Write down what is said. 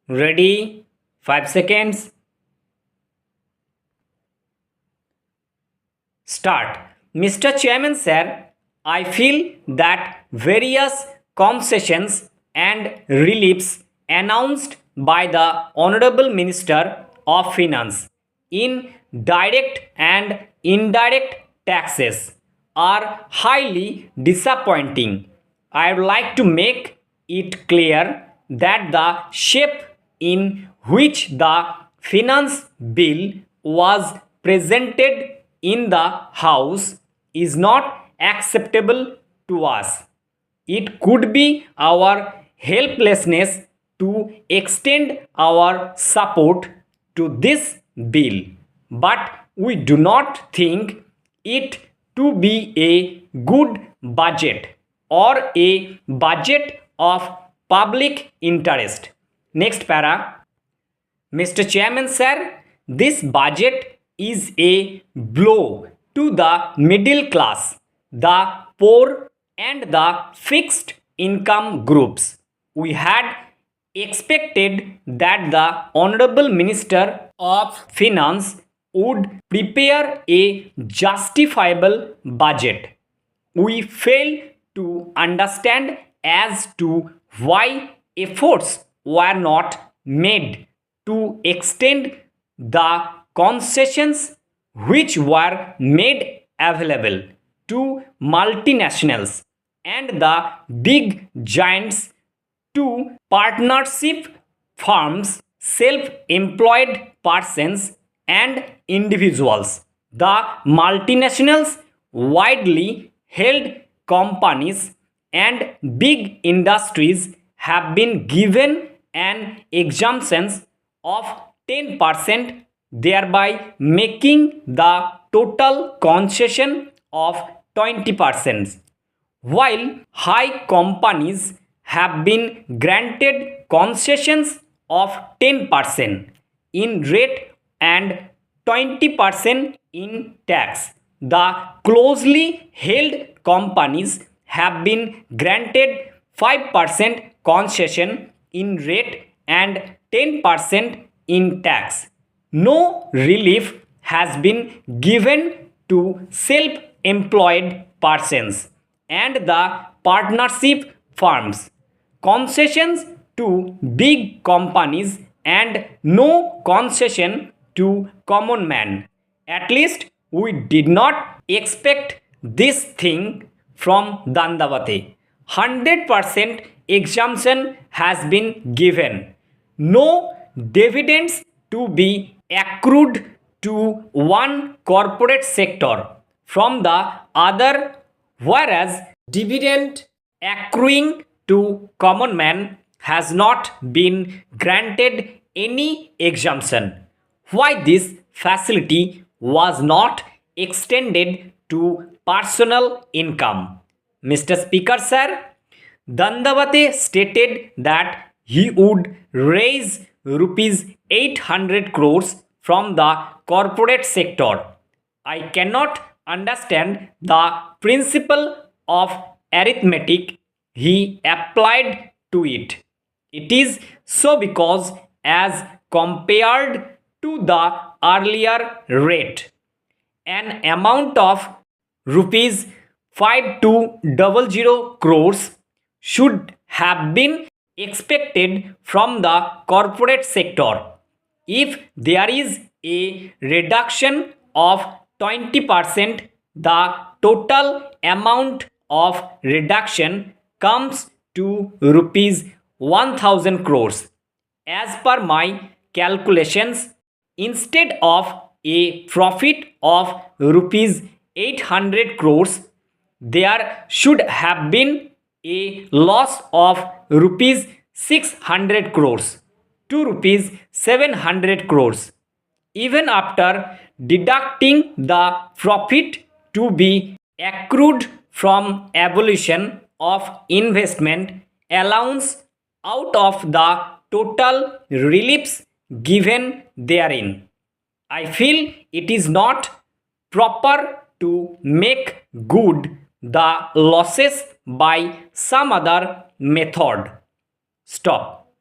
Ready? 5 seconds. Start. Mr. Chairman, sir, I feel that various concessions and reliefs announced by the Honorable Minister of Finance in direct and indirect taxes are highly disappointing. I would like to make it clear that the shape in which the finance bill was presented in the House is not acceptable to us. It could be our helplessness to extend our support to this bill, but we do not think it to be a good budget or a budget of public interest. Next para. Mr. Chairman, sir, this budget is a blow to the middle class, the poor, and the fixed income groups. We had expected that the Honorable Minister of Finance would prepare a justifiable budget. We fail to understand as to why efforts were not made to extend the concessions which were made available to multinationals and the big giants to partnership firms, self employed persons, and individuals. The multinationals, widely held companies, and big industries have been given an exemption of 10%, thereby making the total concession of 20%, while high companies have been granted concessions of 10% in rate and 20% in tax. The closely held companies have been granted 5% concession in rate and 10% in tax. No relief has been given to self employed persons and the partnership firms, concessions to big companies, and no concession to common man. At least we did not expect this thing from Dandavate. 100% exemption has been given. No dividends to be accrued to one corporate sector from the other, whereas dividend accruing to common man has not been granted any exemption. Why this facility was not extended to personal income? Mr. Speaker, sir, Dandavate stated that he would raise rupees 800 crores from the corporate sector. I cannot understand the principle of arithmetic he applied to it. It is so because, as compared to the earlier rate, an amount of rupees 5200 crores should have been expected from the corporate sector. If there is a reduction of 20%, the total amount of reduction comes to rupees 1000 crores. As per my calculations, instead of a profit of rupees 800 crores, there should have been a loss of rupees 600 crores to rupees 700 crores. Even after deducting the profit to be accrued from abolition of investment allowance out of the total reliefs given therein, I feel it is not proper to make good the losses by some other method. Stop.